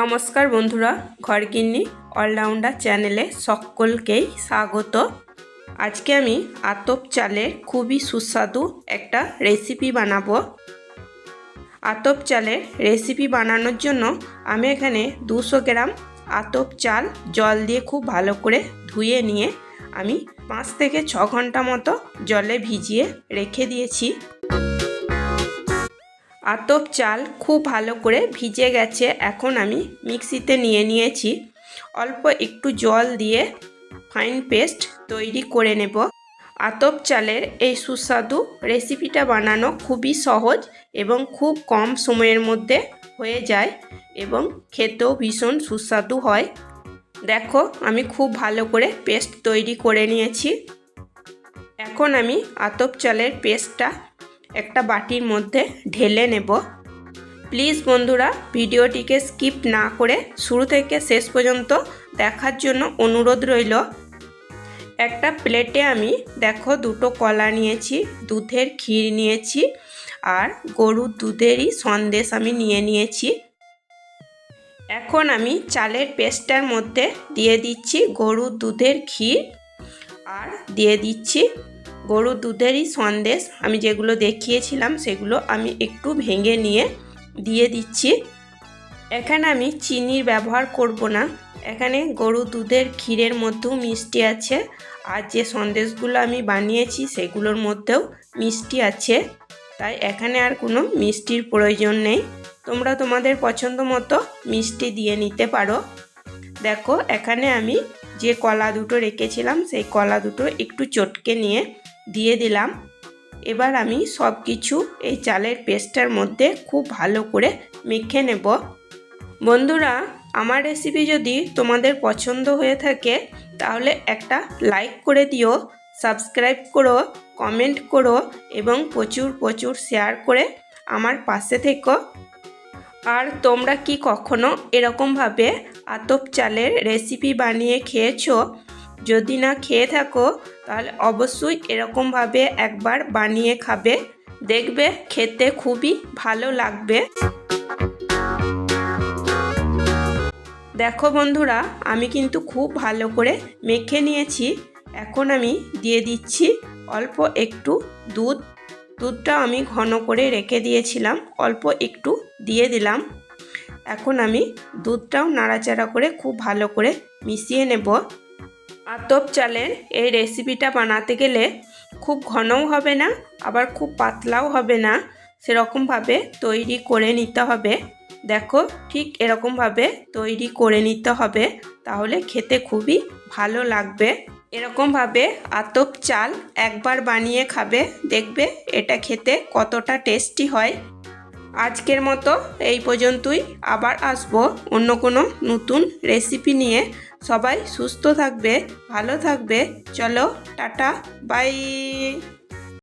নমস্কার বন্ধুরা, ঘরগিন্নি অলরাউন্ডার চ্যানেলে সকলকেই স্বাগত। আজকে আমি আতপ চালের খুবই সুস্বাদু একটা রেসিপি বানাবো। আতপ চালের রেসিপি বানানোর জন্য আমি এখানে 200 গ্রাম আতপ চাল জল দিয়ে খুব ভালো করে ধুয়ে নিয়ে আমি 5 থেকে 6 ঘন্টা মতো জলে ভিজিয়ে রেখে দিয়েছি। আতপ চাল খুব ভালো করে ভিজে গেছে। এখন আমি মিক্সিতে নিয়ে নিয়েছি। অল্প একটু জল দিয়ে ফাইন পেস্ট তৈরি করে নেব। আতপ চালের এই সুস্বাদু রেসিপিটা বানানো খুবই সহজ এবং খুব কম সময়ের মধ্যে হয়ে যায় এবং খেতেও ভীষণ সুস্বাদু হয়। দেখো, আমি খুব ভালো করে পেস্ট তৈরি করে নিয়েছি। এখন আমি আতপ চালের পেস্টটা একটা বাটির মধ্যে ঢেলে নেব। প্লিজ বন্ধুরা, ভিডিওটিকে স্কিপ না করে শুরু থেকে শেষ পর্যন্ত দেখার জন্য অনুরোধ রইল। একটা প্লেটে আমি দেখো 2টো কলা নিয়েছি, দুধের ক্ষীর নিয়েছি আর গরুর দুধেরই সন্দেশ আমি নিয়ে নিয়েছি। এখন আমি চালের পেস্টটার মধ্যে দিয়ে দিচ্ছি গরুর দুধের ক্ষীর আর দিয়ে দিচ্ছি গরুর দুধেরই সন্দেশ। আমি যেগুলো দেখিয়েছিলাম সেগুলো আমি একটু ভেঙে নিয়ে দিয়ে দিচ্ছি। এখানে আমি চিনির ব্যবহার করব না। এখানে গরুর দুধের ক্ষীরের মধ্যেও মিষ্টি আছে আর যে সন্দেশগুলো আমি বানিয়েছি সেগুলোর মধ্যেও মিষ্টি আছে, তাই এখানে আর কোনো মিষ্টির প্রয়োজন নেই। তোমরা তোমাদের পছন্দ মতো মিষ্টি দিয়ে নিতে পারো। দেখো, এখানে আমি যে কলা দুটো রেখেছিলাম সেই কলা দুটো একটু চটকে নিয়ে দিয়ে দিলাম। এবার আমি সব কিছু এই চালের পেস্টটার মধ্যে খুব ভালো করে মেখে নেব। বন্ধুরা, আমার রেসিপি যদি তোমাদের পছন্দ হয়ে থাকে তাহলে একটা লাইক করে দিও, সাবস্ক্রাইব করো, কমেন্ট করো এবং প্রচুর প্রচুর শেয়ার করে আমার পাশে থেকো। আর তোমরা কি কখনো এরকমভাবে আতপ চালের রেসিপি বানিয়ে খেয়েছো? যদি না খেয়ে থাকো তাহলে অবশ্যই এরকমভাবে একবার বানিয়ে খাবে, দেখবে খেতে খুবই ভালো লাগবে। দেখো বন্ধুরা, আমি কিন্তু খুব ভালো করে মেখে নিয়েছি। এখন আমি দিয়ে দিচ্ছি অল্প একটু দুধ। দুধটা আমি ঘন করে রেখে দিয়েছিলাম, অল্প একটু দিয়ে দিলাম। এখন আমি দুধটাও নাড়াচাড়া করে খুব ভালো করে মিশিয়ে নেব। আতপ চালের এই রেসিপিটা বানাতে গেলে খুব ঘনও হবে না আবার খুব পাতলাও হবে না, সেরকমভাবে তৈরি করে নিতে হবে। দেখো, ঠিক এরকমভাবে তৈরি করে নিতে হবে, তাহলে খেতে খুবই ভালো লাগবে। এরকমভাবে আতপ চাল একবার বানিয়ে খাবে, দেখবে এটা খেতে কতটা টেস্টি হয়। আজকের মতো এই পর্যন্তই। আবার আসবো অন্য কোনো নতুন রেসিপি নিয়ে। সবাই সুস্থ থাকবে, ভালো থাকবে। চলো, টাটা, বাই।